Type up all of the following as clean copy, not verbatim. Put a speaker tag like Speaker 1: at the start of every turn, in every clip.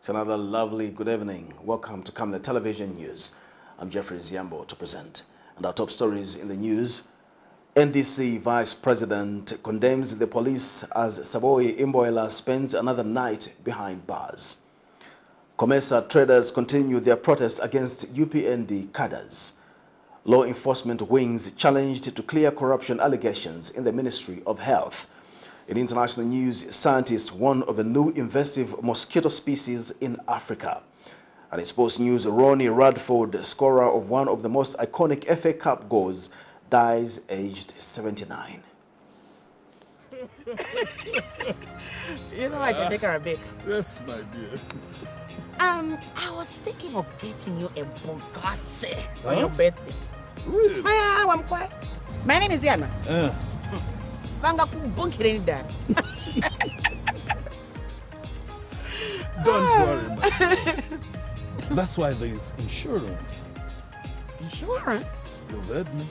Speaker 1: It's another lovely good evening. Welcome to Camnet Television News. I'm Jeffrey Ziambo to present. And our top stories in the news. NDC Vice President condemns the police as SABOI IMBOELA spends another night behind bars. COMESA traders continue their protest against UPND CADRES. Law enforcement wings challenged to clear corruption allegations in the Ministry of Health. In international news, scientists warn of a new invasive mosquito species in Africa. And in sports news, Ronnie Radford, scorer of one of the most iconic FA Cup goals, dies aged 79.
Speaker 2: You know I can take her a bit.
Speaker 3: Yes, my dear.
Speaker 2: I was thinking of getting you a Bugatti on your birthday.
Speaker 3: Really?
Speaker 2: I'm quiet. My name is Yana.
Speaker 3: Don't worry, man. That's why there is insurance.
Speaker 2: Insurance?
Speaker 3: You heard me.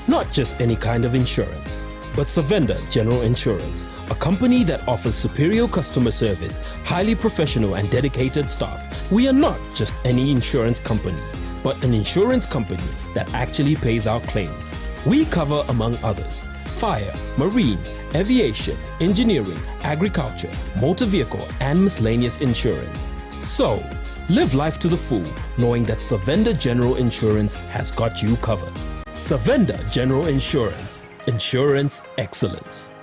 Speaker 4: Not just any kind of insurance, but Savenda General Insurance, a company that offers superior customer service, highly professional and dedicated staff. We are not just any insurance company, but an insurance company that actually pays our claims. We cover, among others, fire, marine, aviation, engineering, agriculture, motor vehicle, and miscellaneous insurance. So, live life to the full, knowing that Savenda General Insurance has got you covered. Savenda General Insurance. Insurance excellence.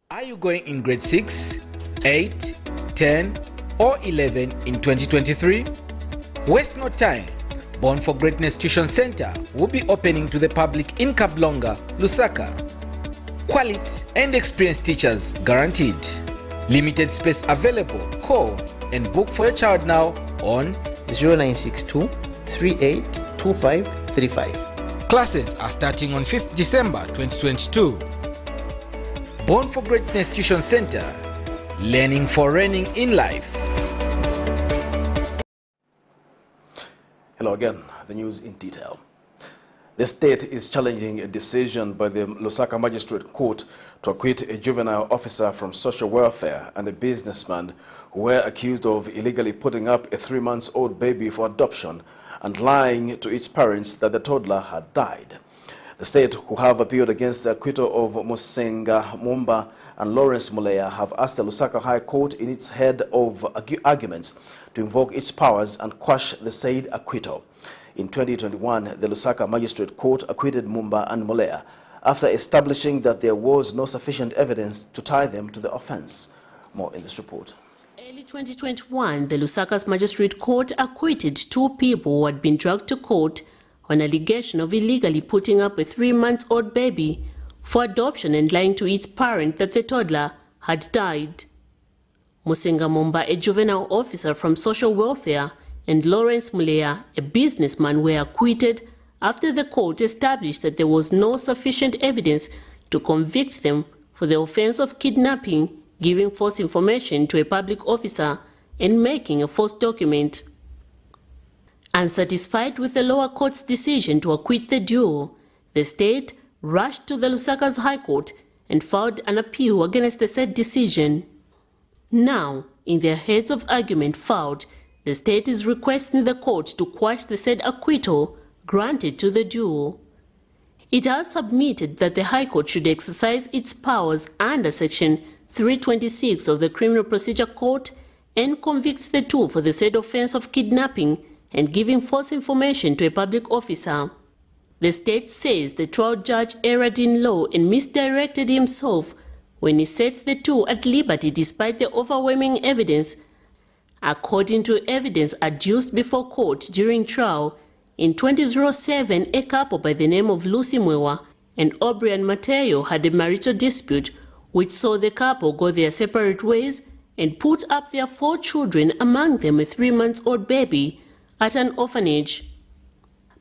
Speaker 5: Are you going in grade 6, 8, 10, or 11 in 2023? Waste no time. Born for Greatness Tuition Center will be opening to the public in Kablonga, Lusaka. Quality and experienced teachers guaranteed. Limited space available. Call and book for your child now on
Speaker 6: 0962 382535.
Speaker 5: Classes are starting on 5th December 2022. Born for Greatness Tuition Center. Learning for reigning in life.
Speaker 1: Hello again, the news in detail. The state is challenging a decision by the Lusaka Magistrate Court to acquit a juvenile officer from social welfare and a businessman who were accused of illegally putting up a 3-month-old baby for adoption and lying to its parents that the toddler had died. The state, who have appealed against the acquittal of Musenga Mumba and Lawrence Mulea, have asked the Lusaka High Court in its head of arguments to invoke its powers and quash the said acquittal. In 2021, the Lusaka Magistrate Court acquitted Mumba and Mulea after establishing that there was no sufficient evidence to tie them to the offense. More in this report.
Speaker 7: Early 2021, the Lusaka's Magistrate Court acquitted 2 people who had been dragged to court on allegation of illegally putting up a 3-month-old baby for adoption and lying to its parent that the toddler had died. Musenga Mumba, a juvenile officer from social welfare, and Lawrence Mulea, a businessman, were acquitted after the court established that there was no sufficient evidence to convict them for the offense of kidnapping, giving false information to a public officer, and making a false document. Unsatisfied with the lower court's decision to acquit the duo, the state rushed to the Lusaka's High Court and filed an appeal against the said decision. Now, in their heads of argument filed, the state is requesting the court to quash the said acquittal granted to the duo. It has submitted that the High Court should exercise its powers under Section 326 of the Criminal Procedure Code and convicts the two for the said offense of kidnapping and giving false information to a public officer. The state says the trial judge erred in law and misdirected himself when he set the two at liberty despite the overwhelming evidence. According to evidence adduced before court during trial, in 2007, a couple by the name of Lucy Mwewa and O'Brien Mateo had a marital dispute which saw the couple go their separate ways and put up their 4 children, among them a 3-month-old baby, at an orphanage.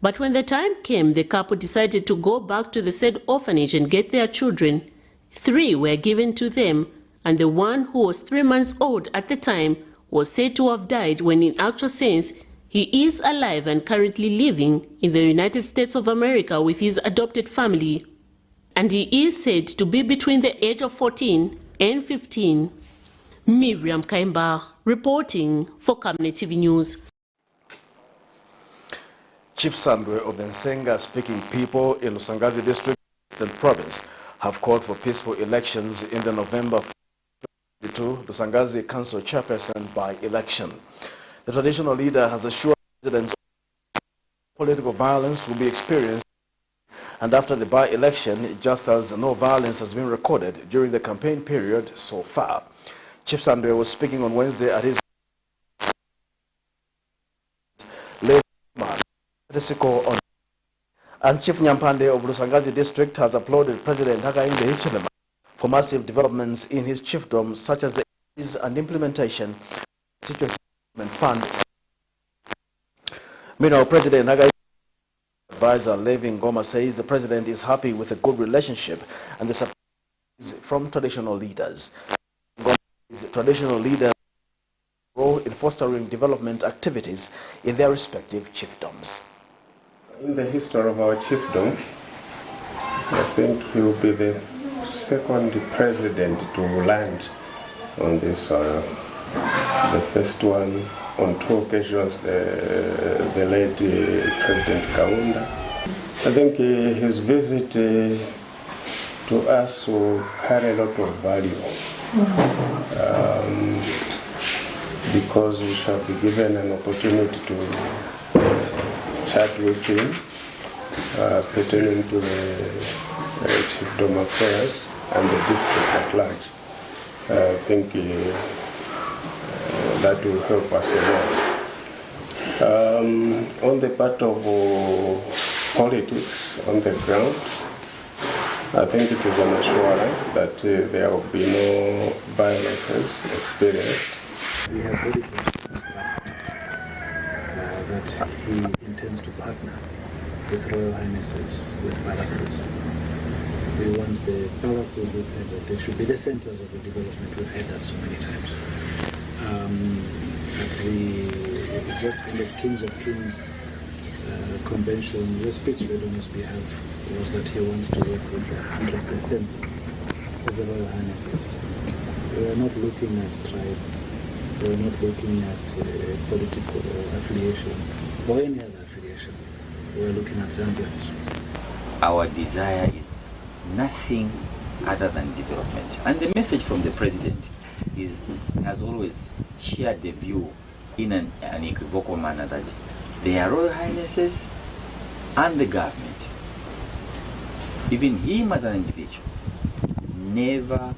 Speaker 7: But when the time came, the couple decided to go back to the said orphanage and get their children. 3 were given to them, and the one who was 3 months old at the time was said to have died when in actual sense he is alive and currently living in the United States of America with his adopted family. And he is said to be between the age of 14 and 15. Miriam Kaimba reporting for Camnet TV News.
Speaker 1: Chief Sandwe of the Nsenga-speaking people in Lusangazi District and Province have called for peaceful elections in the November 2022 Lusangazi Council Chairperson by-election. The traditional leader has assured residents political violence will be experienced, and after the by-election, just as no violence has been recorded during the campaign period so far. Chief Sandwe was speaking on Wednesday at his and Chief Nyampande of Lusangazi District has applauded President Hakainde Hichilema for massive developments in his chiefdom, such as the increase and implementation of the Security Fund. Meanwhile, President Hakainde advisor Levin Goma says the president is happy with a good relationship and the support from traditional leaders. Goma is traditional leaders role in fostering development activities in their respective chiefdoms.
Speaker 8: In the history of our chiefdom, I think he will be the second president to land on this soil. The first one on 2 occasions, the late President Kaunda. I think his visit to us will carry a lot of value because we shall be given an opportunity to chat with him pertaining to the chiefdom affairs and the district at large. I think that will help us a lot. On the part of politics on the ground, I think it is an assurance that there will be no violences experienced.
Speaker 9: We have very that he intends to partner with Royal Highnesses, with palaces. We want the palaces, we've heard that they should be the centers of the development. We've heard that so many times. At the just in the Kings of Kings convention, the speech read on his behalf was that he wants to work with 100% of the Royal Highnesses. We are not looking at tribe. We are not looking at political affiliation or any other affiliation. We are looking at Zambians.
Speaker 10: Our desire is nothing other than development. And the message from the President has always shared the view in an equivocal manner that they are Royal Highnesses and the government, even him as an individual, never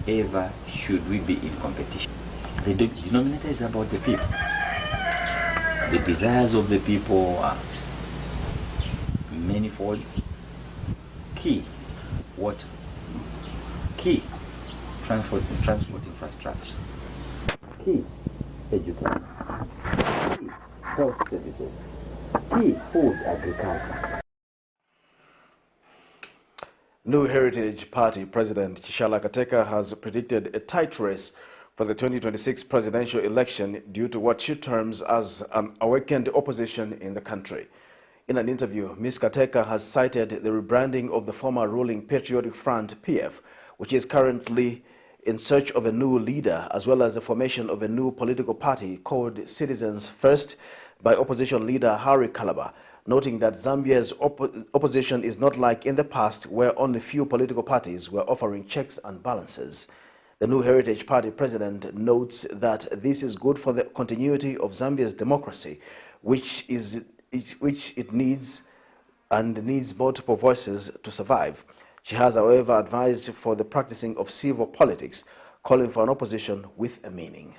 Speaker 10: ever should we be in competition. The denominator is about the people. The desires of the people are manifold. Key, water. Key, transport infrastructure. Key, education. Key, health services. Key, food, agriculture.
Speaker 1: New Heritage Party President Chishala Kateka has predicted a tight race for the 2026 presidential election due to what she terms as an awakened opposition in the country. In an interview, Ms. Kateka has cited the rebranding of the former ruling Patriotic Front, PF, which is currently in search of a new leader, as well as the formation of a new political party called Citizens First by opposition leader Harry Kalaba, noting that Zambia's opposition is not like in the past where only few political parties were offering checks and balances. The New Heritage Party president notes that this is good for the continuity of Zambia's democracy, which it needs and needs multiple voices to survive. She has, however, advised for the practicing of civil politics, calling for an opposition with a meaning.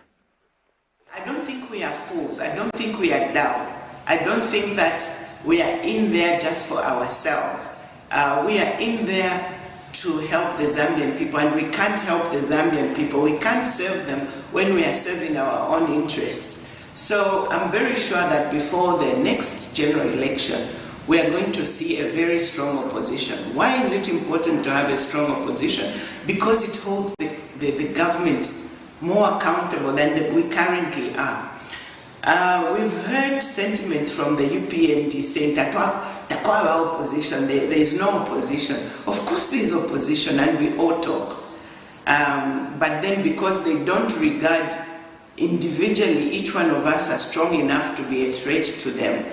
Speaker 11: I don't think we are fools. I don't think we are dumb. I don't think that we are in there just for ourselves. We are in there to help the Zambian people, and we can't help the Zambian people. We can't serve them when we are serving our own interests. So I'm very sure that before the next general election, we are going to see a very strong opposition. Why is it important to have a strong opposition? Because it holds the government more accountable than we currently are. We've heard sentiments from the UPND saying that opposition, there is no opposition. Of course there is opposition, and we all talk. But then because they don't regard individually each one of us as strong enough to be a threat to them.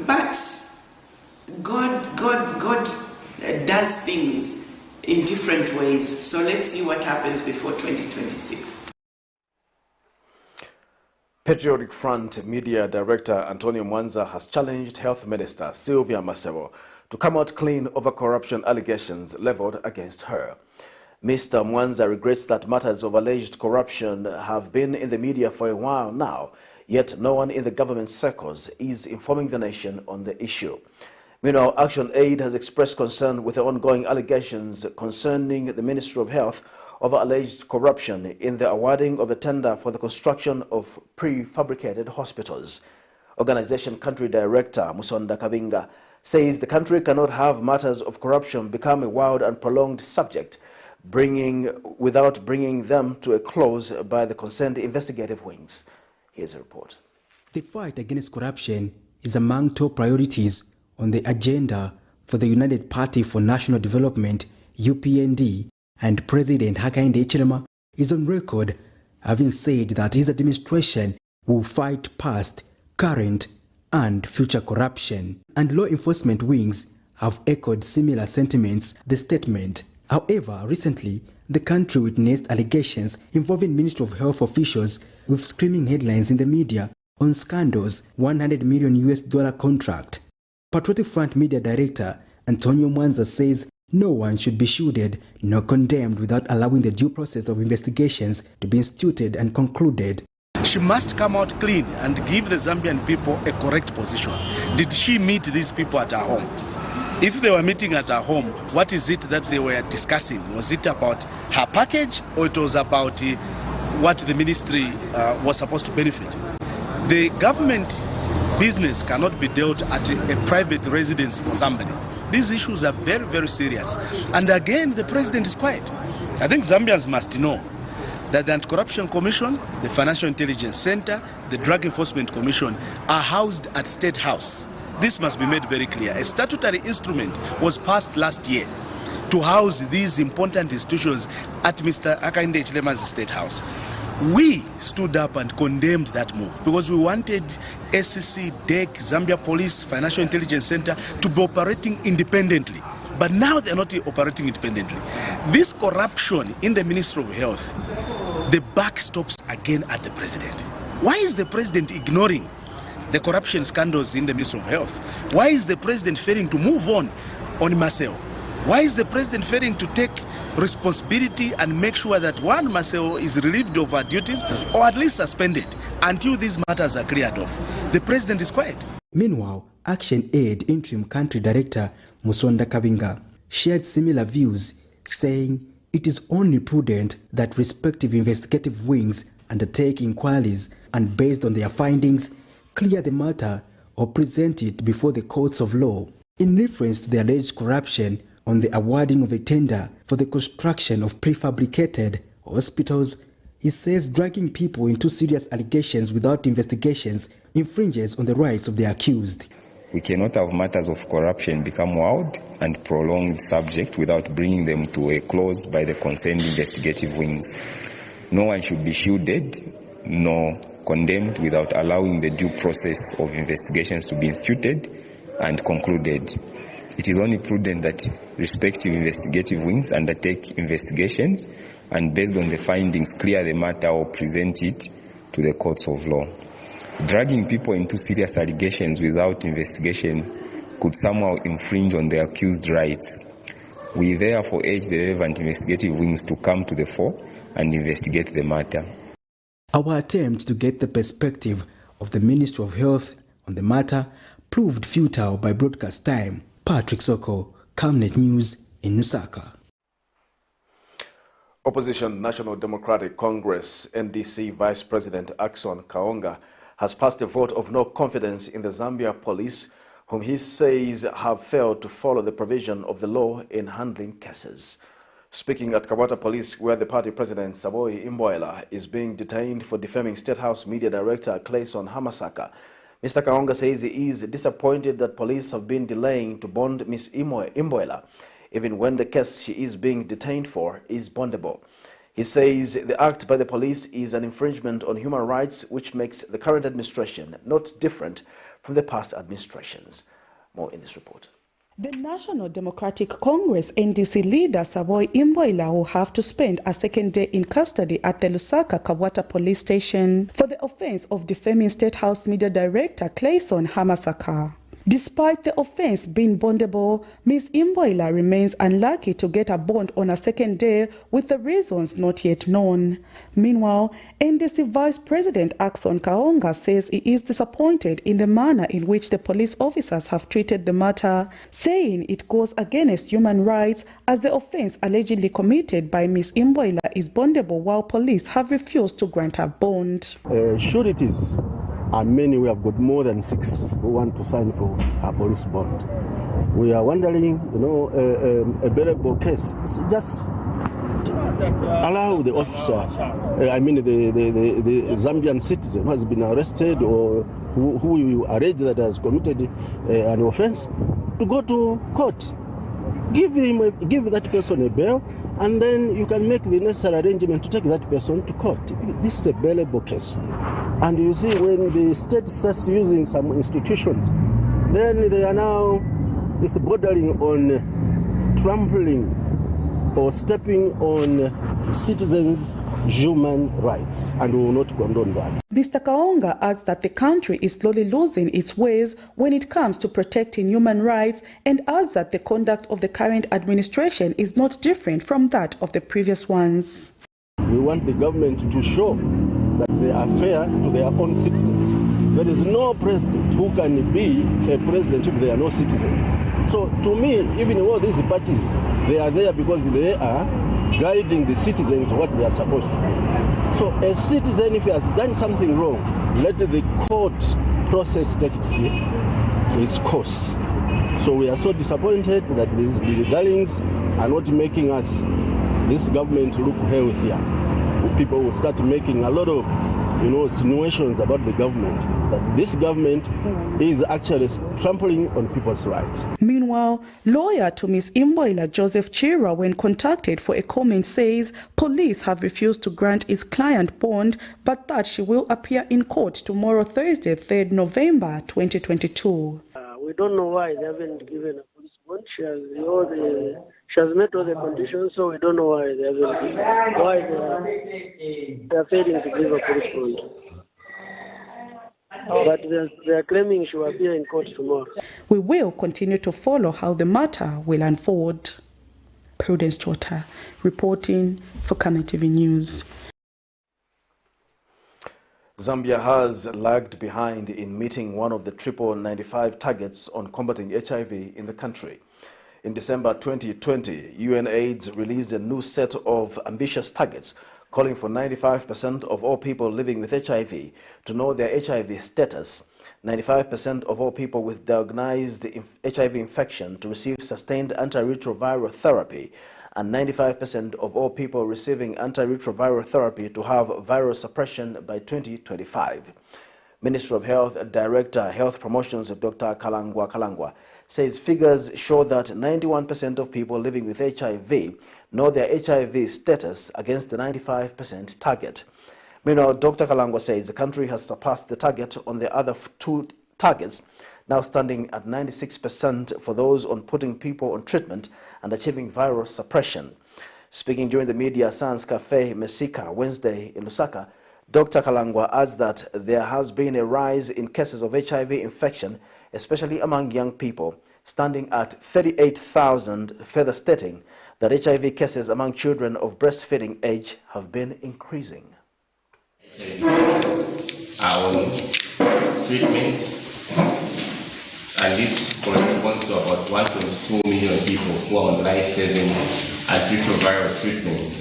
Speaker 11: But God does things in different ways. So let's see what happens before 2026.
Speaker 1: Patriotic Front Media Director Antonio Mwanza has challenged Health Minister Sylvia Masebo to come out clean over corruption allegations leveled against her. Mr. Mwanza regrets that matters of alleged corruption have been in the media for a while now, yet no one in the government circles is informing the nation on the issue. Meanwhile, Action Aid has expressed concern with the ongoing allegations concerning the Ministry of Health over alleged corruption in the awarding of a tender for the construction of prefabricated hospitals. Organization Country Director Musonda Kabinga says the country cannot have matters of corruption become a wild and prolonged subject, without bringing them to a close by the concerned investigative wings. Here's a report.
Speaker 12: The fight against corruption is among top priorities on the agenda for the United Party for National Development, UPND, and President Hakainde Hichilema is on record having said that his administration will fight past, current, and future corruption. And law enforcement wings have echoed similar sentiments, the statement. However, recently, the country witnessed allegations involving Ministry of Health officials with screaming headlines in the media on scandals $100 million contract. Patriotic Front Media Director Antonio Mwanza says no one should be shielded nor condemned without allowing the due process of investigations to be instituted and concluded.
Speaker 3: She must come out clean and give the Zambian people a correct position. Did she meet these people at her home? If they were meeting at her home, what is it that they were discussing? Was it about her package, or it was about what the ministry was supposed to benefit? The government business cannot be dealt at a private residence for somebody. These issues are very, very serious. And again, the president is quiet. I think Zambians must know that the Anti-Corruption Commission, the Financial Intelligence Center, the Drug Enforcement Commission are housed at State House. This must be made very clear. A statutory instrument was passed last year to house these important institutions at Mr. Hakainde Hichilema's State House. We stood up and condemned that move because we wanted SCC, DEC, Zambia Police, Financial Intelligence Center to be operating independently. But now they're not operating independently. This corruption in the Ministry of Health, the buck stops again at the president. Why is the president ignoring the corruption scandals in the Ministry of Health? Why is the president failing to move on Marcel? Why is the president failing to take responsibility and make sure that one Marcel is relieved of her duties or at least suspended until these matters are cleared off? The president is quiet.
Speaker 12: Meanwhile, Action Aid Interim Country Director Musonda Kabinga shared similar views, saying it is only prudent that respective investigative wings undertake inquiries and based on their findings, clear the matter or present it before the courts of law. In reference to the alleged corruption on the awarding of a tender for the construction of prefabricated hospitals, he says dragging people into serious allegations without investigations infringes on the rights of the accused.
Speaker 13: We cannot have matters of corruption become wild and prolonged subject without bringing them to a close by the concerned investigative wings. No one should be shielded nor condemned without allowing the due process of investigations to be instituted and concluded. It is only prudent that respective investigative wings undertake investigations and based on the findings clear the matter or present it to the courts of law. Dragging people into serious allegations without investigation could somehow infringe on the accused rights. We therefore urge the relevant investigative wings to come to the fore and investigate the matter.
Speaker 12: Our attempt to get the perspective of the Ministry of Health on the matter proved futile by broadcast time. Patrick Soko, Camnet News in Lusaka.
Speaker 1: Opposition National Democratic Congress NDC Vice President Axon Kaonga has passed a vote of no confidence in the Zambia police, whom he says have failed to follow the provision of the law in handling cases. Speaking at Kabata Police, where the party president SABOI IMBOELA is being detained for defaming State House Media Director Clayson Hamasaka, Mr. Kaonga says he is disappointed that police have been delaying to bond Ms. IMBOELA even when the case she is being detained for is bondable. He says the act by the police is an infringement on human rights, which makes the current administration not different from the past administrations. More in this report.
Speaker 14: The National Democratic Congress NDC leader SABOI IMBOELA will have to spend a second day in custody at the Lusaka Kabwata police station for the offense of defaming State House Media Director Clayson Hamasaka. Despite the offense being bondable, Ms. IMBOELA remains unlucky to get a bond on a second day, with the reasons not yet known. Meanwhile, NDC Vice President Axon Kaonga says he is disappointed in the manner in which the police officers have treated the matter, saying it goes against human rights as the offense allegedly committed by Ms. IMBOELA is bondable, while police have refused to grant her bond.
Speaker 15: Sureties are many. We have got more than 6 who want to sign for a police bond. We are wondering, a bearable case. It's just allow the officer, the Zambian citizen who has been arrested or who you allege that has committed an offense, to go to court. Give that person a bail, and then you can make the necessary arrangement to take that person to court. This is a bailable case. And you see, when the state starts using some institutions, then they are now, it's bordering on trampling or stepping on citizens' human rights, and we will not condone that.
Speaker 14: Mr. Kaonga adds that the country is slowly losing its ways when it comes to protecting human rights, and adds that the conduct of the current administration is not different from that of the previous ones.
Speaker 15: We want the government to show that they are fair to their own citizens. There is no president who can be a president if there are no citizens. So to me, even all these parties, they are there because they are guiding the citizens what they are supposed to do. So a citizen, if he has done something wrong, let the court process take its course. So we are so disappointed that these darlings are not making us, this government, look healthier. People will start making a lot of insinuations about the government, that this government is actually trampling on people's rights.
Speaker 14: Meanwhile, lawyer to Ms. IMBOELA, Joseph Chira, when contacted for a comment, says police have refused to grant his client bond, but that she will appear in court tomorrow, Thursday, 3rd November 2022.
Speaker 16: We don't know why they haven't given a police bond. She has met all the conditions, so we don't know why they are failing to give a police bond. But they are claiming she will appear in court tomorrow.
Speaker 14: We will continue to follow how the matter will unfold. Prudence Chota, reporting for Camnet TV News.
Speaker 1: Zambia has lagged behind in meeting one of the triple 95 targets on combating HIV in the country. In December 2020, UNAIDS released a new set of ambitious targets calling for 95% of all people living with HIV to know their HIV status, 95% of all people with diagnosed HIV infection to receive sustained antiretroviral therapy, and 95% of all people receiving antiretroviral therapy to have viral suppression by 2025. Ministry of Health Director Health Promotions Dr. Kalangwa says figures show that 91% of people living with HIV know their HIV status against the 95% target. Meanwhile, Dr. Kalangwa says the country has surpassed the target on the other 2 targets, now standing at 96% for those on putting people on treatment and achieving viral suppression. Speaking during the Media Science Cafe Mesika Wednesday in Lusaka, Dr. Kalangwa adds that there has been a rise in cases of HIV infection, especially among young people, standing at 38,000, further stating that HIV cases among children of breastfeeding age have been increasing.
Speaker 17: Are on treatment, and this corresponds to about 1.2 million people who are on life-saving antiretroviral treatment,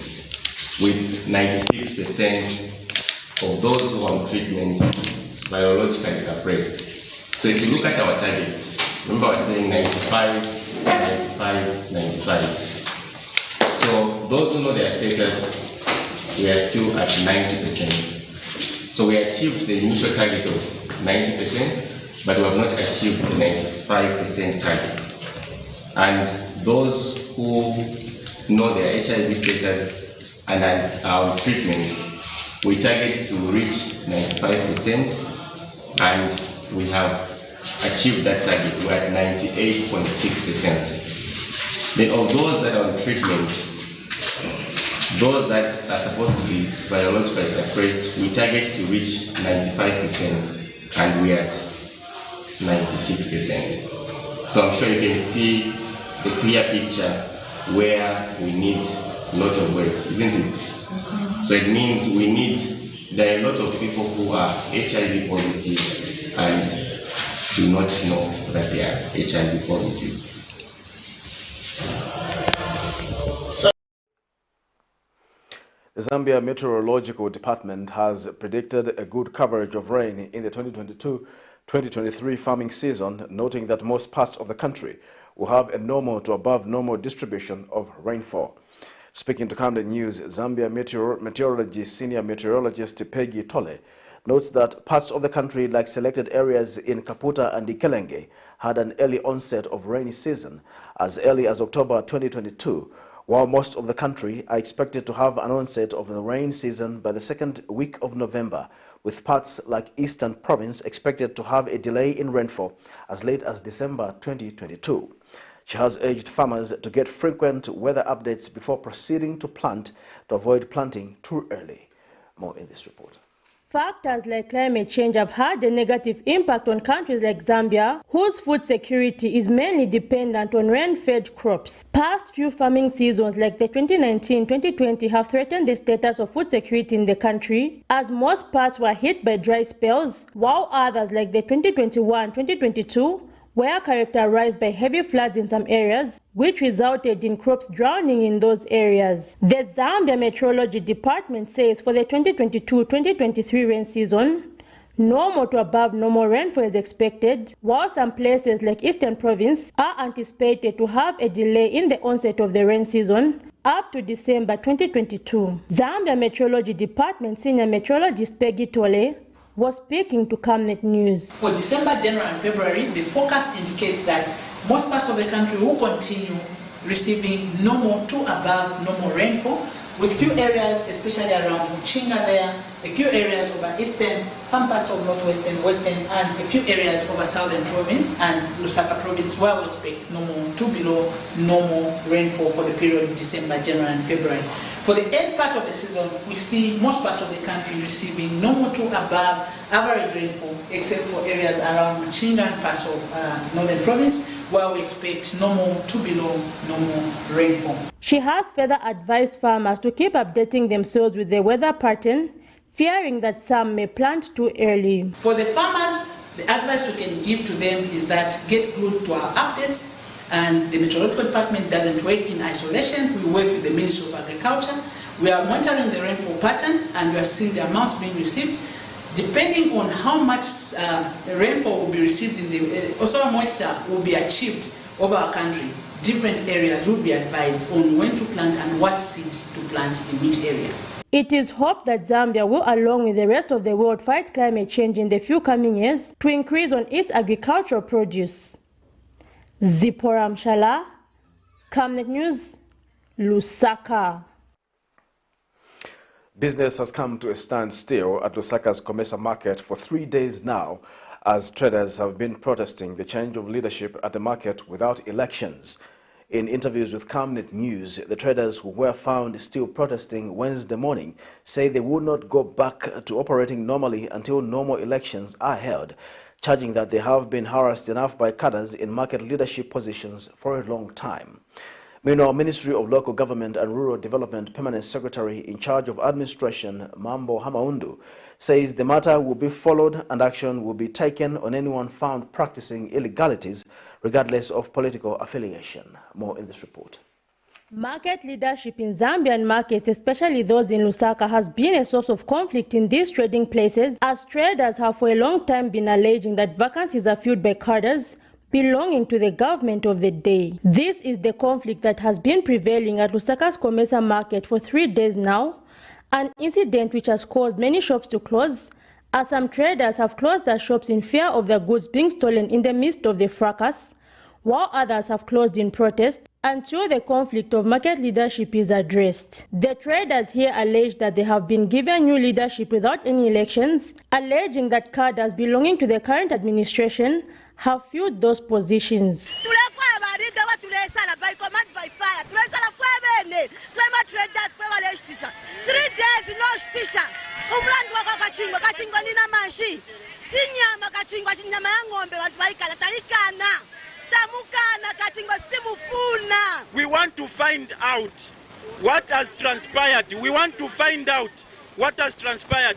Speaker 17: with 96% of those who are on treatment virologically suppressed. So if you look at our targets, remember I was saying 95, 95, 95. So those who know their status, we are still at 90%. So we achieved the initial target of 90%, but we have not achieved the 95% target. And those who know their HIV status and are on treatment, we target to reach 95%, and we have achieved that target. We're at 98.6%. Then of those that are on treatment, those that are supposed to be virologically suppressed, we target to reach 95%, and we're at 96%. So I'm sure you can see the clear picture where we need a lot of work, isn't it? So it means there are a lot of people who are HIV positive and do not know that they are HIV positive.
Speaker 1: The Zambia Meteorological Department has predicted a good coverage of rain in the 2022-2023 farming season, noting that most parts of the country will have a normal to above normal distribution of rainfall. Speaking to Camnet News, Zambia Meteorology Senior Meteorologist Peggy Tole notes that parts of the country, like selected areas in Kaputa and Ikelenge, had an early onset of rainy season as early as October 2022, while most of the country are expected to have an onset of the rain season by the second week of November, with parts like Eastern Province expected to have a delay in rainfall as late as December 2022. She has urged farmers to get frequent weather updates before proceeding to plant to avoid planting too early. More in this report.
Speaker 18: Factors like climate change have had a negative impact on countries like Zambia, whose food security is mainly dependent on rain-fed crops. Past few farming seasons like the 2019-2020 have threatened the status of food security in the country, as most parts were hit by dry spells, while others like the 2021-2022 were characterized by heavy floods in some areas, which resulted in crops drowning in those areas. The Zambia Meteorology Department says for the 2022-2023 rain season, normal to above normal rainfall is expected, while some places like Eastern Province are anticipated to have a delay in the onset of the rain season up to December 2022. Zambia Meteorology Department Senior Meteorologist Peggy Tole was speaking to Camnet News.
Speaker 19: For December, January and February, the forecast indicates that most parts of the country will continue receiving normal to above normal rainfall, with few areas, especially around Chinga there, a few areas over eastern, some parts of northwestern, western, and a few areas over southern province and Lusaka province, where we expect normal to below normal rainfall for the period of December, January and February. For the end part of the season, we see most parts of the country receiving normal to above average rainfall, except for areas around Chinga and parts of northern province, where we expect normal to below normal rainfall.
Speaker 18: She has further advised farmers to keep updating themselves with the weather pattern, fearing that some may plant too early.
Speaker 19: For the farmers, the advice we can give to them is that get glued to our updates, and the Meteorological Department doesn't work in isolation. We work with the Ministry of Agriculture. We are monitoring the rainfall pattern, and we are seeing the amounts being received. Depending on how much rainfall will be received in the soil moisture will be achieved over our country, different areas will be advised on when to plant and what seeds to plant in which area.
Speaker 18: It is hoped that Zambia will, along with the rest of the world, fight climate change in the few coming years to increase on its agricultural produce. Zipporah Mshala, Camnet News, Lusaka.
Speaker 1: Business has come to a standstill at Lusaka's COMESA market for 3 days now, as traders have been protesting the change of leadership at the market without elections. In interviews with Camnet News, the traders who were found still protesting Wednesday morning say they would not go back to operating normally until normal elections are held, charging that they have been harassed enough by cadres in market leadership positions for a long time. Meanwhile, Ministry of Local Government and Rural Development Permanent Secretary in charge of administration, Mambo Hamaundu, says the matter will be followed and action will be taken on anyone found practicing illegalities, regardless of political affiliation. More in this report.
Speaker 18: Market leadership in Zambian markets, especially those in Lusaka, has been a source of conflict in these trading places, as traders have for a long time been alleging that vacancies are filled by cadres belonging to the government of the day. This is the conflict that has been prevailing at Lusaka's COMESA market for 3 days now, an incident which has caused many shops to close, as some traders have closed their shops in fear of their goods being stolen in the midst of the fracas, while others have closed in protest, until the conflict of market leadership is addressed. The traders here allege that they have been given new leadership without any elections, alleging that cadres belonging to the current administration have filled those positions.
Speaker 20: 3 days no shtisha. Umlandu wakakachingwa kachingwa nina manshi. Sinyama kachingwa nyama ya ng'ombe watu waikana taikana. Tamukana kachingwa simufuna.
Speaker 21: We want to find out what has transpired. We want to find out what has transpired.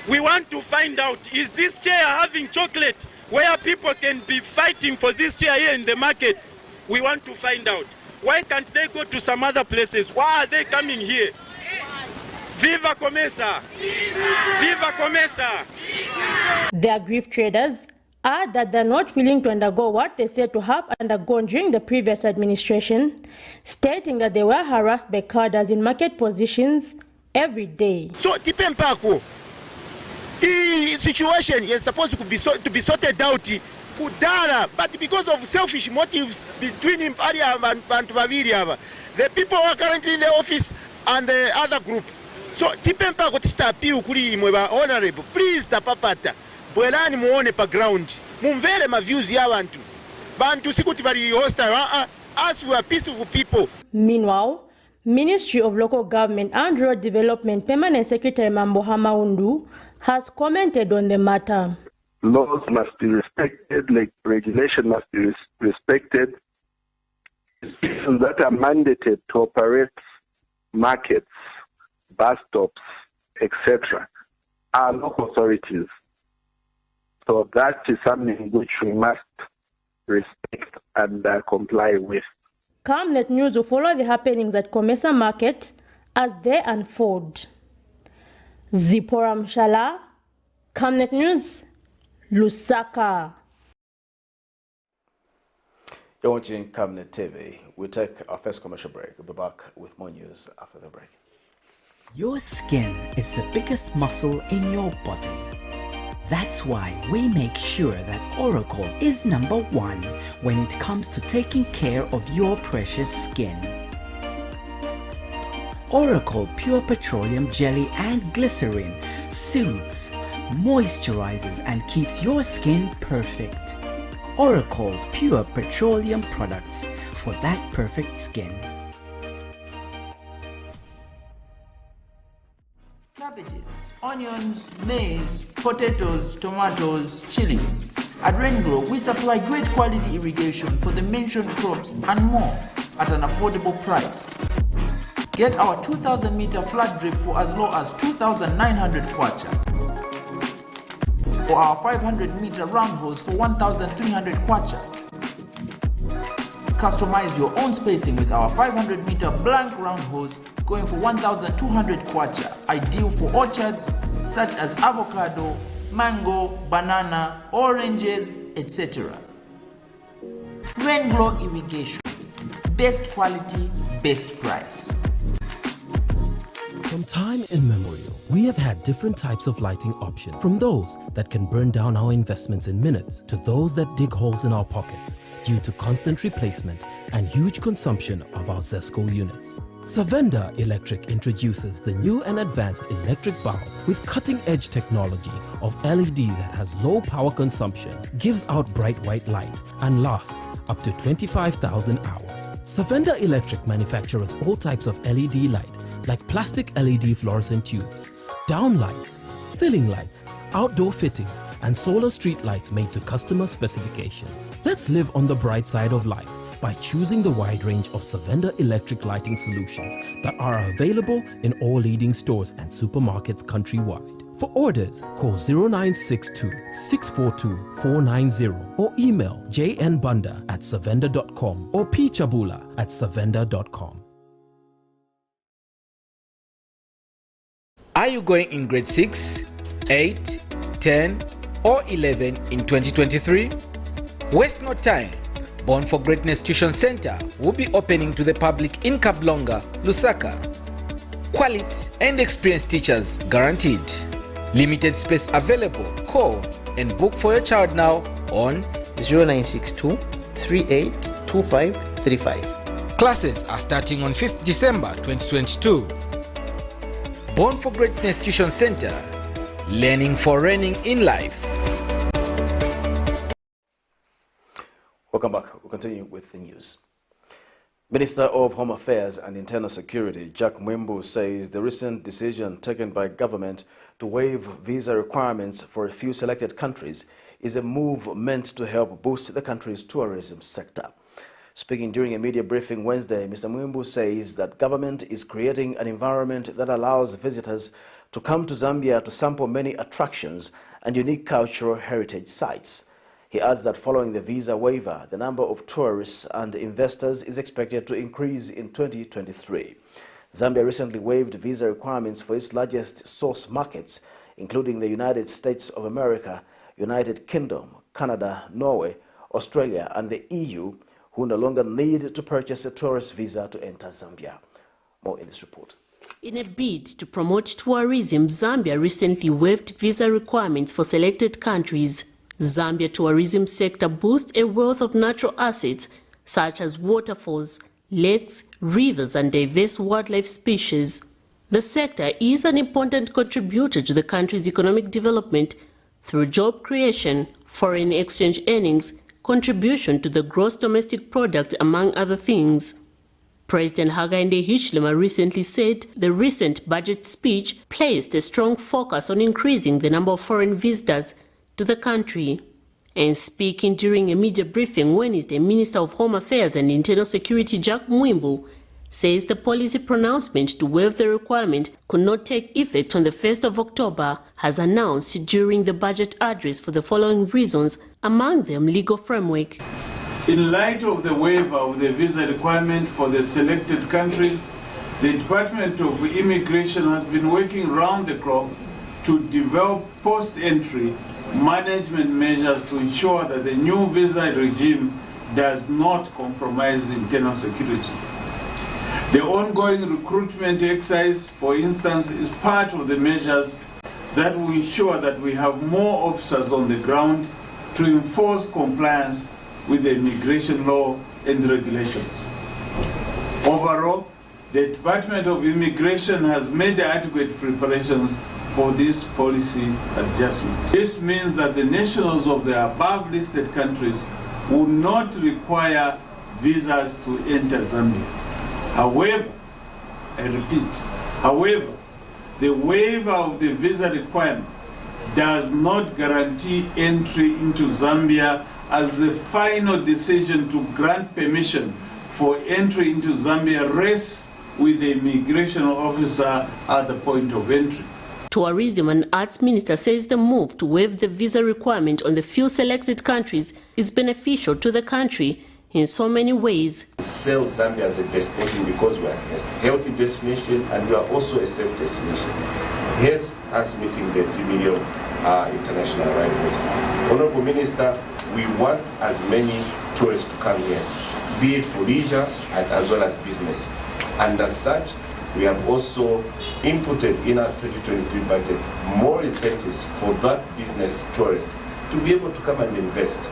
Speaker 21: We want to find out, is this chair having chocolate where people can be fighting for this chair here in the market? We want to find out. Why can't they go to some other places? Why are they coming here? Viva COMESA! Viva COMESA!
Speaker 18: The aggrieved traders add that they're not willing to undergo what they said to have undergone during the previous administration, stating that they were harassed by cadres in market positions every day.
Speaker 22: So, Tipempako, the situation is supposed to be sorted out, Kudara, but because of selfish motives between Imparia and Bantuaviria, the people who are currently in the office and the other group. So, Tipempako Tista Piu Kuri Mweba Honorable, please tapapata. Bwelani muone pa ground. Mumvere ma views ya bantu. Bantu sikuti bari hostile. Us we are peaceful people.
Speaker 18: Meanwhile, Ministry of Local Government and Rural Development Permanent Secretary Mambo Hamaundu has commented on the matter.
Speaker 23: Laws must be respected, like regulation must be respected. Institutions that are mandated to operate markets, bus stops, etc., are local authorities. So that is something which we must respect and comply with.
Speaker 18: Camnet News will follow the happenings at COMESA Market as they unfold. Zipporah Mshala, Camnet News, Lusaka.
Speaker 1: You're watching Camnet TV. We'll take our first commercial break. We'll be back with more news after the break.
Speaker 2: Your skin is the biggest muscle in your body. That's why we make sure that Oracle is #1 when it comes to taking care of your precious skin. Oracle Pure Petroleum Jelly and Glycerin soothes, moisturizes and keeps your skin perfect. Oracle Pure Petroleum products for that perfect skin.
Speaker 5: Cabbages, onions, maize, potatoes, tomatoes, chilies. At Rainglow, we supply great quality irrigation for the mentioned crops and more at an affordable price. Get our 2,000 meter flat drip for as low as 2,900 kwacha, or our 500 meter round hose for 1,300 kwacha. Customize your own spacing with our 500 meter blank round hose going for 1,200 kwacha, ideal for orchards such as avocado, mango, banana, oranges, etc. Rainglow Irrigation, best quality, best price.
Speaker 4: From time immemorial, we have had different types of lighting options, from those that can burn down our investments in minutes to those that dig holes in our pockets due to constant replacement and huge consumption of our ZESCO units. Savenda Electric introduces the new and advanced electric bulb with cutting-edge technology of LED that has low power consumption, gives out bright white light, and lasts up to 25,000 hours. Savenda Electric manufactures all types of LED light like plastic LED fluorescent tubes, down lights, ceiling lights, outdoor fittings, and solar street lights made to customer specifications. Let's live on the bright side of life by choosing the wide range of Savenda electric lighting solutions that are available in all leading stores and supermarkets countrywide. For orders, call 0962 642 490 or email jnbunda@savenda.com or pchabula@savenda.com.
Speaker 5: Are you going in grade 6, 8, 10 or 11 in 2023? Waste no time. Born for Greatness Tuition Center will be opening to the public in Kablonga, Lusaka. Quality and experienced teachers guaranteed. Limited space available. Call and book for your child now on
Speaker 6: 0962 38 2535.
Speaker 5: Classes are starting on 5th December 2022. Born for Greatness Tuition Center, learning for reigning in life.
Speaker 1: Welcome back. We'll continue with the news. Minister of Home Affairs and Internal Security, Jack Mwimbu, says the recent decision taken by government to waive visa requirements for a few selected countries is a move meant to help boost the country's tourism sector. Speaking during a media briefing Wednesday, Mr. Mwimbu says that government is creating an environment that allows visitors to come to Zambia to sample many attractions and unique cultural heritage sites. He adds that following the visa waiver, the number of tourists and investors is expected to increase in 2023. Zambia recently waived visa requirements for its largest source markets, including the United States of America, United Kingdom, Canada, Norway, Australia, and the EU, who no longer need to purchase a tourist visa to enter Zambia. More in this report.
Speaker 7: In a bid to promote tourism, Zambia recently waived visa requirements for selected countries. Zambia tourism sector boasts a wealth of natural assets such as waterfalls, lakes, rivers, and diverse wildlife species. The sector is an important contributor to the country's economic development through job creation, foreign exchange earnings, contribution to the gross domestic product, among other things. President Hakainde Hichilema recently said the recent budget speech placed a strong focus on increasing the number of foreign visitors to the country. And speaking during a media briefing Wednesday, Minister of Home Affairs and Internal Security Jack Mwimbu says the policy pronouncement to waive the requirement could not take effect on the 1st of October, has announced during the budget address for the following reasons, among them legal framework.
Speaker 8: In light of the waiver of the visa requirement for the selected countries, the Department of Immigration has been working round the clock to develop post-entry management measures to ensure that the new visa regime does not compromise internal security. The ongoing recruitment exercise, for instance, is part of the measures that will ensure that we have more officers on the ground to enforce compliance with the immigration law and regulations. Overall, the Department of Immigration has made adequate preparations for this policy adjustment. This means that the nationals of the above listed countries will not require visas to enter Zambia. However, I repeat, however, the waiver of the visa requirement does not guarantee entry into Zambia, as the final decision to grant permission for entry into Zambia rests with the immigration officer at the point of entry.
Speaker 7: Tourism and Arts Minister says the move to waive the visa requirement on the few selected countries is beneficial to the country in so many ways.
Speaker 9: Sell Zambia as a destination because we are a healthy destination and we are also a safe destination. Here's us meeting the 3 million international arrivals. Honorable Minister, we want as many tourists to come here, be it for leisure and as well as business. And as such, we have also inputted in our 2023 budget more incentives for that business tourist to be able to come and invest.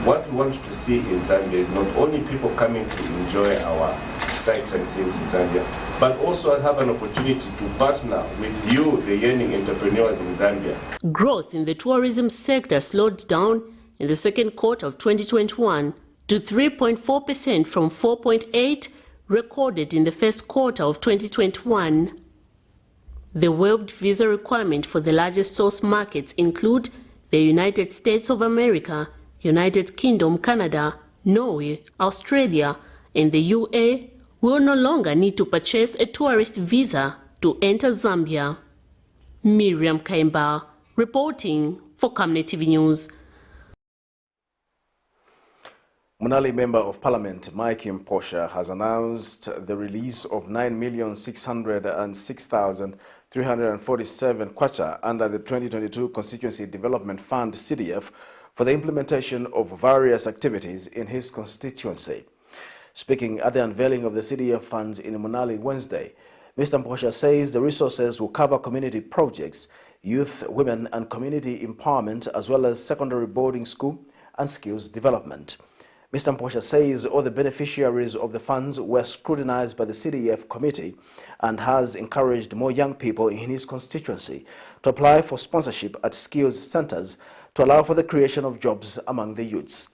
Speaker 9: What we want to see in Zambia is not only people coming to enjoy our sights and scenes in Zambia, but also have an opportunity to partner with you, the yearning entrepreneurs in Zambia.
Speaker 7: Growth in the tourism sector slowed down in the second quarter of 2021 to 3.4% from 4.8% recorded in the first quarter of 2021. The waived visa requirement for the largest source markets include the United States of America, United Kingdom, Canada, Norway, Australia, and the UAE will no longer need to purchase a tourist visa to enter Zambia. Miriam Kaimba, reporting for Camnet TV News.
Speaker 1: Munali Member of Parliament Mike Mposha has announced the release of 9,606,347 kwacha under the 2022 Constituency Development Fund CDF for the implementation of various activities in his constituency. Speaking at the unveiling of the CDF funds in Munali Wednesday, Mr. Mposha says the resources will cover community projects, youth, women and community empowerment, as well as secondary boarding school and skills development. Mr. Mposha says all the beneficiaries of the funds were scrutinized by the CDF committee and has encouraged more young people in his constituency to apply for sponsorship at skills centers to allow for the creation of jobs among the youths.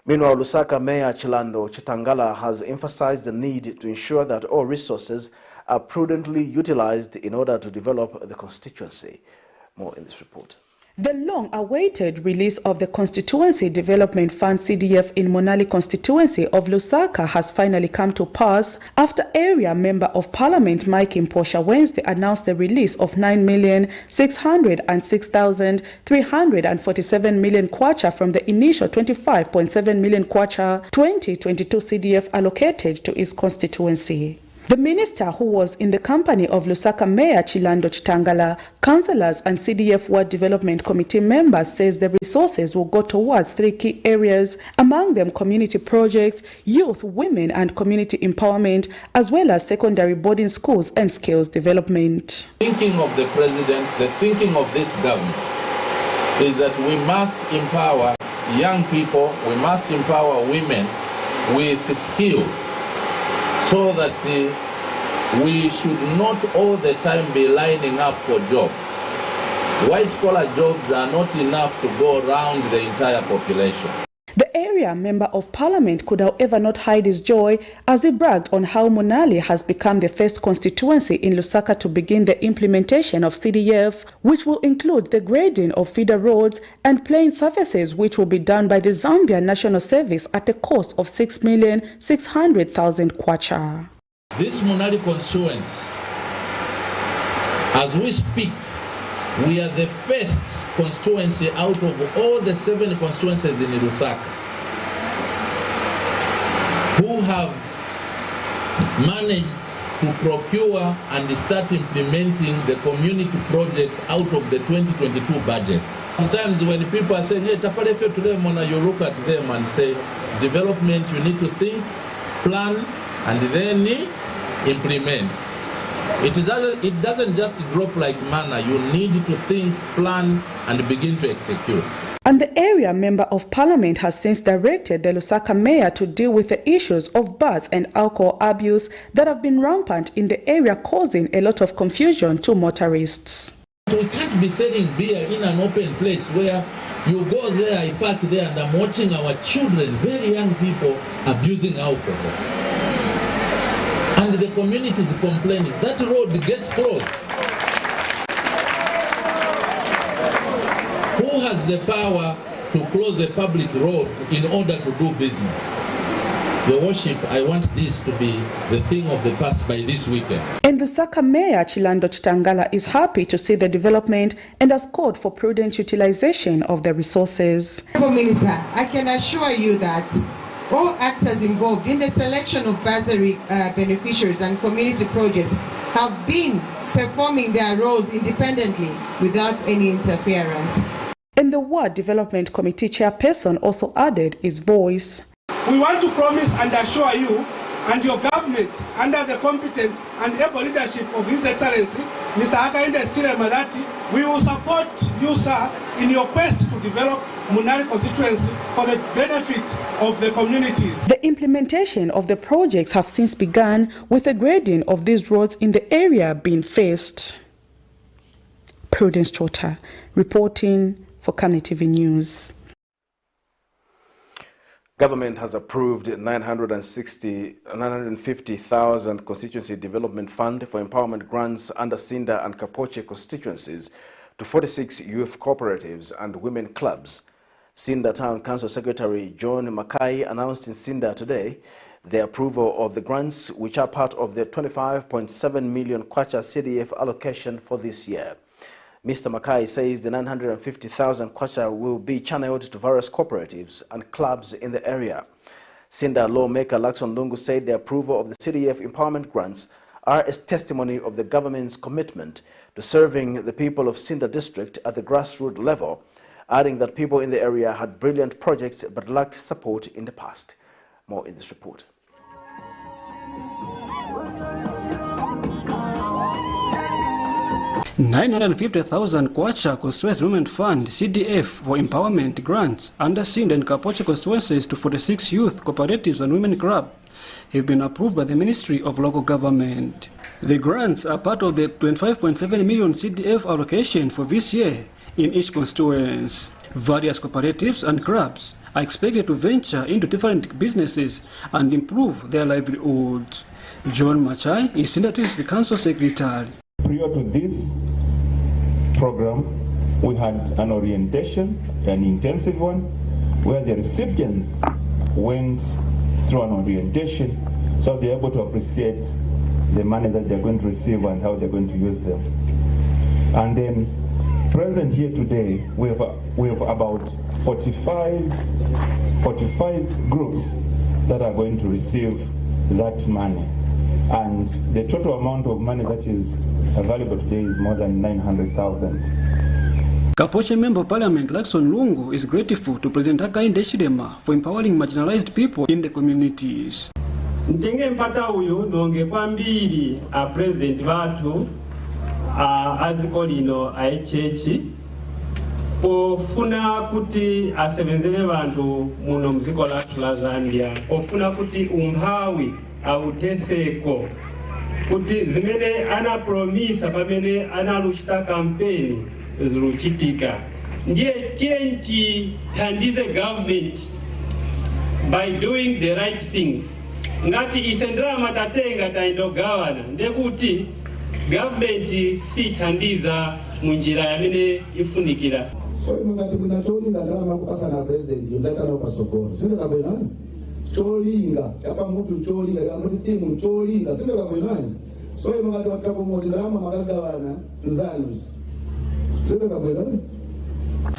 Speaker 1: Meanwhile, Lusaka Mayor Chilando Chitangala has emphasized the need to ensure that all resources are prudently utilized in order to develop the constituency. More in this report.
Speaker 14: The long-awaited release of the Constituency Development Fund CDF in Monali constituency of Lusaka has finally come to pass after Area Member of Parliament Mike Mposha Wednesday announced the release of 9,606,347 million kwacha from the initial 25.7 million kwacha 2022 CDF allocated to his constituency. The minister, who was in the company of Lusaka Mayor Chilando Chitangala, councillors and CDF Ward Development Committee members, says the resources will go towards 3 key areas, among them community projects, youth, women and community empowerment, as well as secondary boarding schools and skills development.
Speaker 3: Thinking of the president, the thinking of this government is that we must empower young people, we must empower women with skills, so that we should not all the time be lining up for jobs. White-collar jobs are not enough to go around the entire population.
Speaker 14: The area member of parliament could however not hide his joy as he bragged on how Monali has become the first constituency in Lusaka to begin the implementation of CDF, which will include the grading of feeder roads and plain surfaces, which will be done by the Zambia National Service at a cost of 6,600,000 kwacha.
Speaker 3: This Monali constituency, as we speak, we are the first constituency out of all the 7 constituencies in Lusaka who have managed to procure and start implementing the community projects out of the 2022 budget. Sometimes when people are saying, hey, Taparefe to them, you look at them and say, development, you need to think, plan, and then implement. It doesn't just drop like manna. You need to think, plan, and begin to execute.
Speaker 14: And the area member of parliament has since directed the Lusaka mayor to deal with the issues of bars and alcohol abuse that have been rampant in the area, causing a lot of confusion to motorists.
Speaker 3: We can't be selling beer in an open place where you go there, I park there, and I'm watching our children, very young people, abusing alcohol. And the community is complaining. That road gets closed. Who has the power to close a public road in order to do business? Your worship, I want this to be the thing of the past by this weekend.
Speaker 14: And Lusaka Mayor Chilando Chitangala is happy to see the development and has called for prudent utilization of the resources.
Speaker 10: Minister, I can assure you that all actors involved in the selection of bursary beneficiaries and community projects have been performing their roles independently without any interference.
Speaker 14: And the Ward Development Committee chairperson also added his voice.
Speaker 11: We want to promise and assure you and your government, under the competent and able leadership of His Excellency, Mr. Hakainde Chilema, that we will support you, sir, in your quest to develop Monali constituency for the benefit of the communities. The implementation of the projects have since begun, with the grading of these roads in the area being faced. Prudence Chota, reporting for Camnet TV News.
Speaker 1: Government has approved 950,000 constituency development fund for empowerment grants under Sinda and Kapoche constituencies to 46 youth cooperatives and women clubs. Sinda Town Council Secretary John Mackay announced in Sinda today the approval of the grants, which are part of the 25.7 million kwacha CDF allocation for this year. Mr. Mackay says the 950,000 kwacha will be channeled to various cooperatives and clubs in the area. Sinda lawmaker Lakson Lungu said the approval of the CDF empowerment grants are a testimony of the government's commitment to serving the people of Sinda district at the grassroots level, adding that people in the area had brilliant projects but lacked support in the past. More in this report.
Speaker 12: 950,000 Kwacha Constituency Development Fund CDF for empowerment grants under Sind and Kapoche constituencies to 46 youth cooperatives and women clubs have been approved by the Ministry of Local Government. The grants are part of the 25.7 million CDF allocation for this year in each constituency. Various cooperatives and clubs are expected to venture into different businesses and improve their livelihoods. John Machai is Sindha District Council Secretary.
Speaker 13: Prior to this program, we had an orientation, an intensive one, where the recipients went through an orientation so they're able to appreciate the money that they're going to receive and how they're going to use them. And then present here today, we have about 45 groups that are going to receive that money. And the total amount of money that is available today is more than 900,000.
Speaker 12: Kapoche Member of Parliament Lakson Lungu is grateful to President Hakainde Hichilema for empowering marginalized people in the communities.
Speaker 15: Ntinge mpata uyu nonge kwambiri a president watu aziko lino aichechi ofuna kuti asebenzele bantu muno mziko latu la Zambia, ofuna kuti umphawi auteseko kuti zimene anapromisa pamene analuchita kampeni ziluchitika. Ndiye chenti tandize government by doing the right things. Ngati isendera matatenga taindogawana ndekuti government si tandiza munjira yamene ifunikira.
Speaker 24: So ngati kuna cholinga ndalama kupasa na president ndakala ukasogora sinde kabwenani cholinga kapa mtu cholinga kapa mtu timu cholinga sinde kabwenani so ngati wataka moja ndalama makagawana nzanu sinde kabwenani.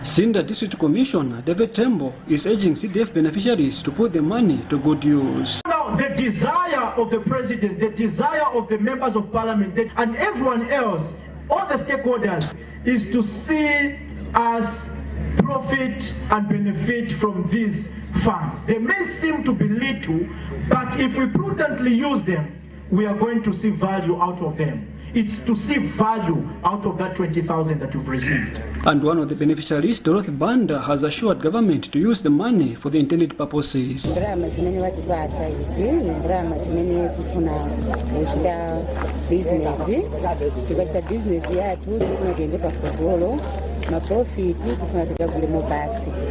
Speaker 12: Sindha District Commissioner David Tembo is urging CDF beneficiaries to put the money to good use.
Speaker 25: Now, the desire of the president, the desire of the members of parliament, and everyone else, all the stakeholders, is to see us profit and benefit from these funds. They may seem to be little, but if we prudently use them, we are going to see value out of them. It's to see value out of that 20,000 that we've received.
Speaker 12: And one of the beneficiaries, Dorothy Banda, has assured government to use the money for the intended purposes.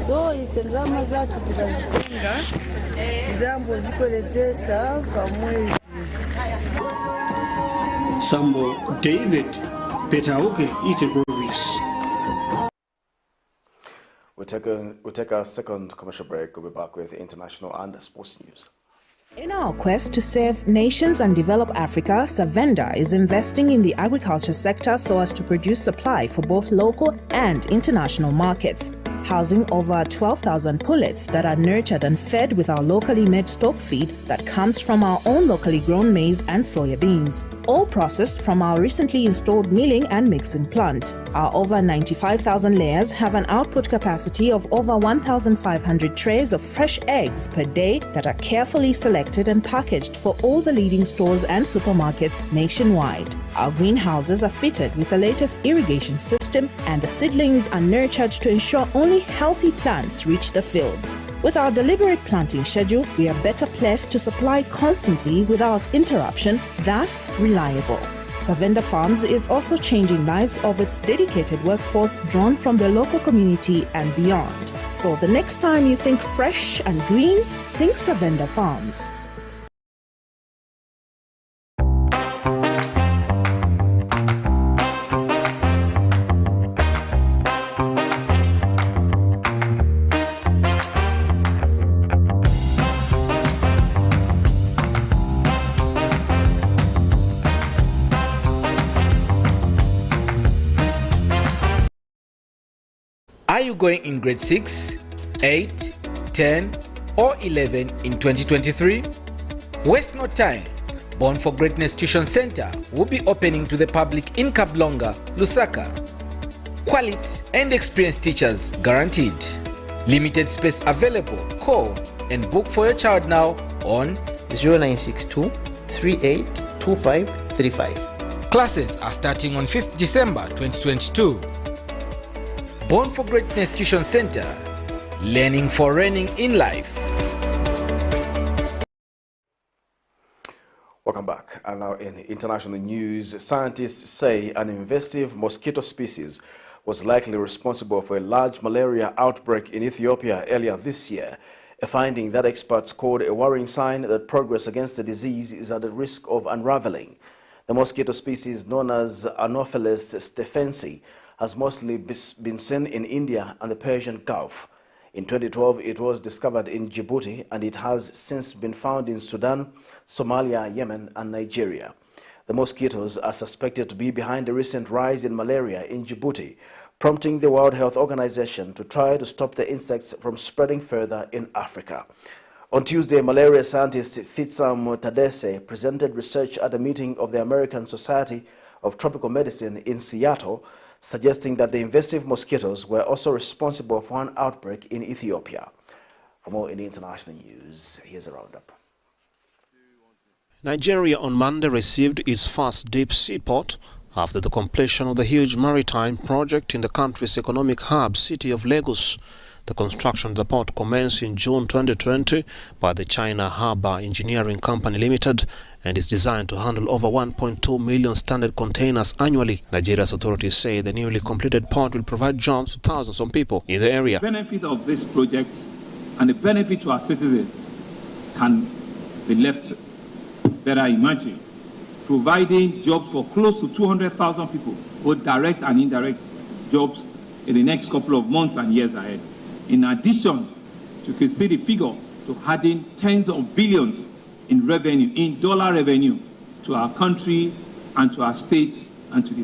Speaker 26: So isendrama zatu tutazitenga zambo zikoletesa pamwezi.
Speaker 12: Sambo David Petauke, Itegrovis.
Speaker 1: We'll take our second commercial break. We'll be back with international and sports news.
Speaker 27: In our quest to save nations and develop Africa, Savenda is investing in the agriculture sector so as to produce supply for both local and international markets, housing over 12,000 pullets that are nurtured and fed with our locally made stock feed that comes from our own locally grown maize and soya beans, all processed from our recently installed milling and mixing plant. Our over 95,000 layers have an output capacity of over 1,500 trays of fresh eggs per day that are carefully selected and packaged for all the leading stores and supermarkets nationwide. Our greenhouses are fitted with the latest irrigation system, and the seedlings are nurtured to ensure only healthy plants reach the fields. With our deliberate planting schedule, we are better placed to supply constantly without interruption, thus reliable. Savenda Farms is also changing lives of its dedicated workforce drawn from the local community and beyond. So the next time you think fresh and green, think Savenda Farms.
Speaker 5: Are you going in grade 6, 8, 10 or 11 in 2023? Waste no time. Born for Greatness Tuition Center will be opening to the public in Kablonga, Lusaka. Quality and experienced teachers guaranteed. Limited space available. Call and book for your child now on
Speaker 6: 0962 382535.
Speaker 5: Classes are starting on 5th December 2022. Born for Greatness Tuition Center, learning for reigning in life.
Speaker 1: Welcome back. And now in international news, scientists say an invasive mosquito species was likely responsible for a large malaria outbreak in Ethiopia earlier this year, a finding that experts called a worrying sign that progress against the disease is at the risk of unraveling. The mosquito species known as Anopheles stephensi has mostly been seen in India and the Persian Gulf. In 2012, it was discovered in Djibouti, and it has since been found in Sudan, Somalia, Yemen, and Nigeria. The mosquitoes are suspected to be behind the recent rise in malaria in Djibouti, prompting the World Health Organization to try to stop the insects from spreading further in Africa. On Tuesday, malaria scientist Fitsam Tadesse presented research at a meeting of the American Society of Tropical Medicine in Seattle, suggesting that the invasive mosquitoes were also responsible for an outbreak in Ethiopia. For more in the international news, here's a roundup.
Speaker 16: Nigeria on Monday received its first deep sea port after the completion of the huge maritime project in the country's economic hub city of Lagos. The construction of the port commenced in June 2020 by the China Harbour Engineering Company Limited and is designed to handle over 1.2 million standard containers annually. Nigeria's authorities say the newly completed port will provide jobs to thousands of people in the area.
Speaker 17: The benefit of this project and the benefit to our citizens can be left better imagined, providing jobs for close to 200,000 people, both direct and indirect jobs in the next couple of months and years ahead. In addition, you can see the figure to adding tens of billions in revenue, in dollar revenue, to our country and to our state and to the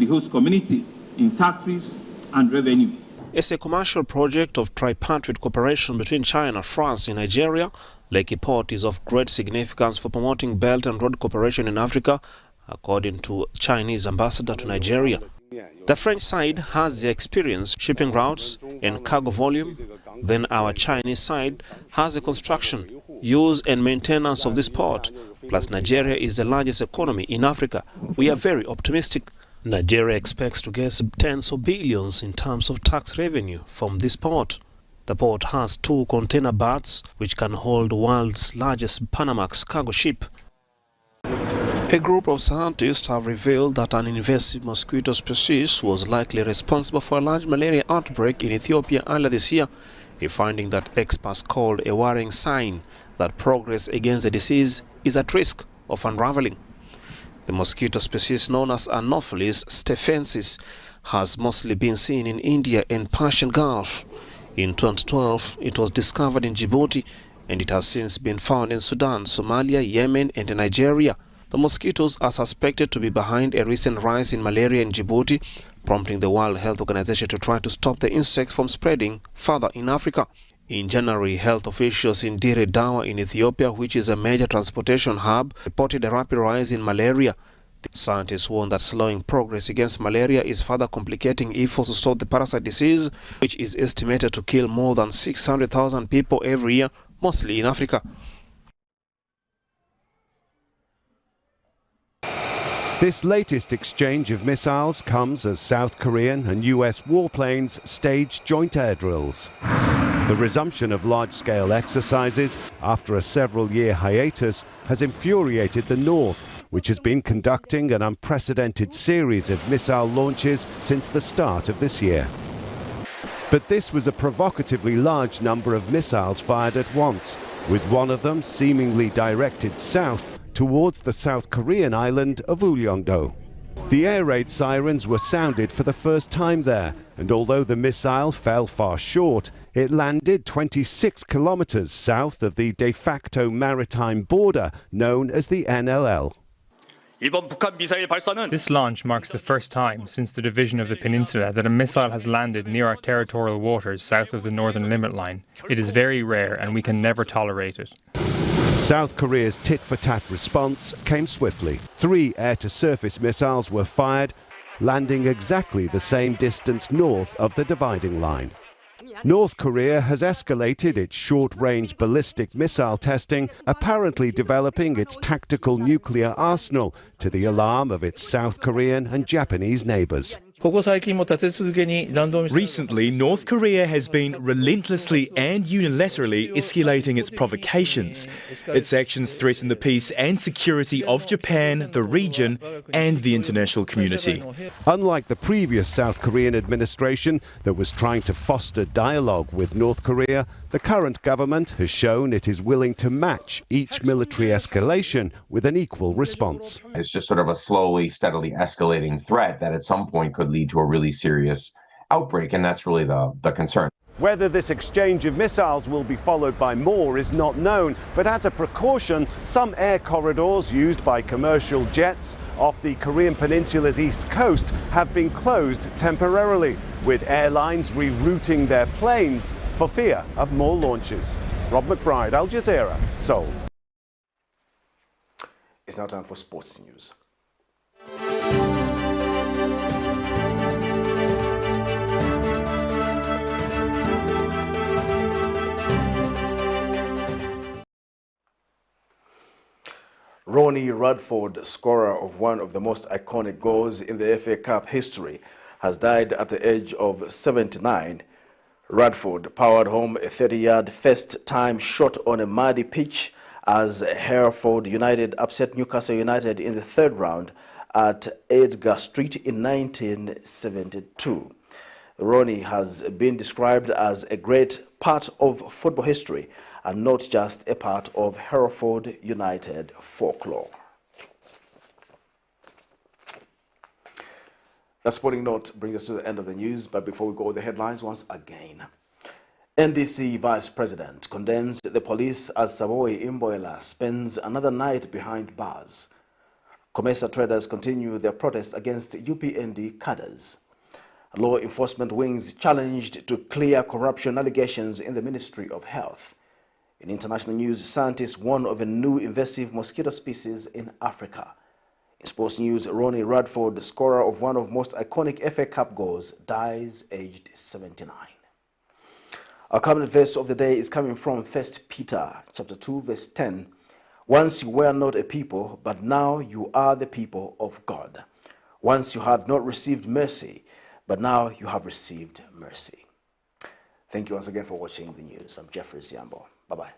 Speaker 17: host community in taxes and revenue.
Speaker 16: It's a commercial project of tripartite cooperation between China, France, and Nigeria. Lekki Port is of great significance for promoting Belt and Road cooperation in Africa, according to Chinese ambassador to Nigeria. The French side has the experience, shipping routes, and cargo volume. Then our Chinese side has the construction, use, and maintenance of this port. Plus, Nigeria is the largest economy in Africa. We are very optimistic. Nigeria expects to get tens of billions in terms of tax revenue from this port. The port has 2 container berths which can hold the world's largest Panamax cargo ship. A group of scientists have revealed that an invasive mosquito species was likely responsible for a large malaria outbreak in Ethiopia earlier this year, a finding that experts called a worrying sign that progress against the disease is at risk of unraveling. The mosquito species known as Anopheles stephensis has mostly been seen in India and Persian Gulf. In 2012, it was discovered in Djibouti, and it has since been found in Sudan, Somalia, Yemen, and Nigeria. The mosquitoes are suspected to be behind a recent rise in malaria in Djibouti, prompting the World Health Organization to try to stop the insects from spreading further in Africa. In January, health officials in Dire Dawa in Ethiopia, which is a major transportation hub, reported a rapid rise in malaria. The scientists warn that slowing progress against malaria is further complicating efforts to stop the parasite disease, which is estimated to kill more than 600,000 people every year, mostly in Africa.
Speaker 19: This latest exchange of missiles comes as South Korean and US warplanes stage joint air drills. The resumption of large-scale exercises after a several-year hiatus has infuriated the North, which has been conducting an unprecedented series of missile launches since the start of this year. But this was a provocatively large number of missiles fired at once, with one of them seemingly directed south towards the South Korean island of Uleongdo. The air raid sirens were sounded for the first time there, and although the missile fell far short, it landed 26 kilometers south of the de facto maritime border known as the NLL.
Speaker 20: This launch marks the first time since the division of the peninsula that a missile has landed near our territorial waters south of the northern limit line. It is very rare and we can never tolerate it.
Speaker 19: South Korea's tit-for-tat response came swiftly. 3 air-to-surface missiles were fired, landing exactly the same distance north of the dividing line. North Korea has escalated its short-range ballistic missile testing, apparently developing its tactical nuclear arsenal to the alarm of its South Korean and Japanese neighbors.
Speaker 2: Recently, North Korea has been relentlessly and unilaterally escalating its provocations. Its actions threaten the peace and security of Japan, the region, and the international community.
Speaker 19: Unlike the previous South Korean administration that was trying to foster dialogue with North Korea, the current government has shown it is willing to match each military escalation with an equal response.
Speaker 4: It's just sort of a slowly, steadily escalating threat that at some point could lead to a really serious outbreak, and that's really the concern.
Speaker 19: Whether this exchange of missiles will be followed by more is not known, but as a precaution, some air corridors used by commercial jets off the Korean Peninsula's east coast have been closed temporarily, with airlines rerouting their planes for fear of more launches. Rob McBride, Al Jazeera, Seoul.
Speaker 1: It's now time for sports news. Ronnie Radford, scorer of one of the most iconic goals in the FA Cup history, has died at the age of 79. Radford powered home a 30-yard first-time shot on a muddy pitch as Hereford United upset Newcastle United in the third round at Edgar Street in 1972. Ronnie has been described as a great part of football history and not just a part of Hereford United folklore. That sporting note brings us to the end of the news, but before we go, the headlines once again. NDC Vice President condemns the police as SABOI IMBOELA spends another night behind bars. COMESA traders continue their protest against UPND CADRES. Law enforcement wings challenged to clear corruption allegations in the Ministry of Health. In international news, scientists warn of a new invasive mosquito species in Africa. In sports news, Ronnie Radford, scorer of one of most iconic FA Cup goals, dies aged 79. Our Camnet verse of the day is coming from 1 Peter chapter 2, verse 10. Once you were not a people, but now you are the people of God. Once you had not received mercy, but now you have received mercy. Thank you once again for watching the news. I'm Jeffrey Siambo. Bye-bye.